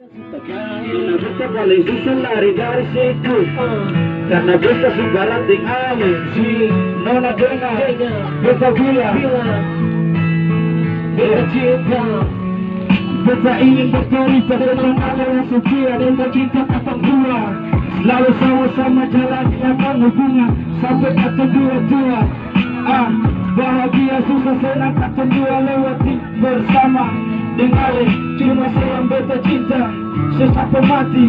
Karena beta paling susah lari dari situ, karena beta suka ranting angin. Si nona dengar beta bilang beta cinta. Beta ingin bercerita tentang hal yang setia dan cinta kata dua. Selalu sama-sama jalani akan hubungan sampai kata dua-dua. Bahagia susah senang kata dua lewati bersama. Dengarin cuma sayang beta cinta sesampai mati.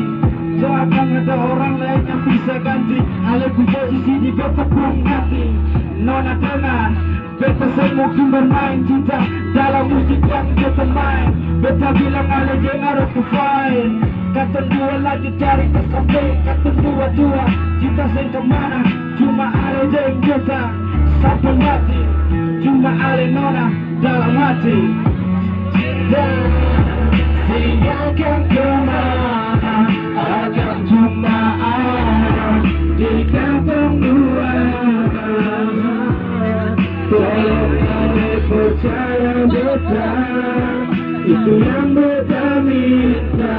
Doakan ada orang lain yang bisa ganti alihku posisi di beta pun hati. Nona dengar beta saya mungkin bermain cinta dalam musik yang beta main. Beta bilang ale dengar aku fine. Kata dua lagi cari sampai kata dua-dua. Cinta saya kemana cuma ale deng beta sampai mati. Cuma ale nona dalam hati. Siapkan kemana akan cuma ada di kantong dua. Tolong ale percaya beta, itu yang beta minta.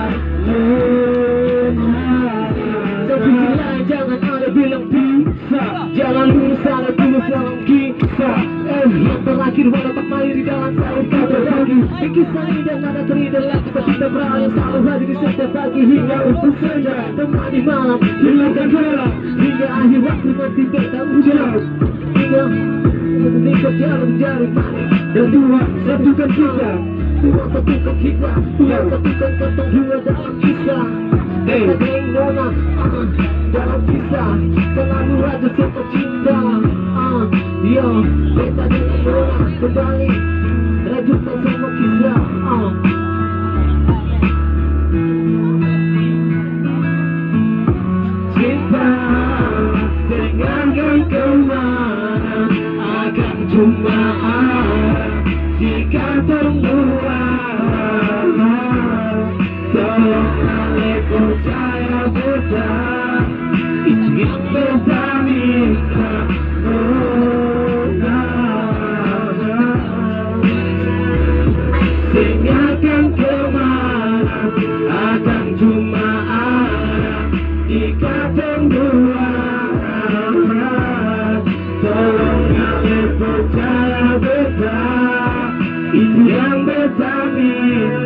Tapi jangan ale bilang bisa, jangan lulus ale tulus dalam kisah. Yang terakhir walau tak main di dalam selalu kau berbagi. Kisah ini dan ada teridalah kita berada yang selalu hadir di setiap pagi hingga untuk senja. Temani malam, hilangkan gelap hingga akhir waktu nanti beta hujan. Hingga menikah jalan jari manis dan dua satukan kita. Tuhan satukan kita, Tuhan satukan kantong dua dalam kisah. Beta geng nona dalam kisah selalu ada suka cinta. Yo, beta dengan nona kembali lanjutkan semua kisah. Cinta dengarkan kemana akan cuma ada jika terdua. Tolong ale percaya beta, itu yang beta minta. Dengarkan kemana akan cuma ada jika terdua. Tolong ale percaya beta, itu yang beta minta.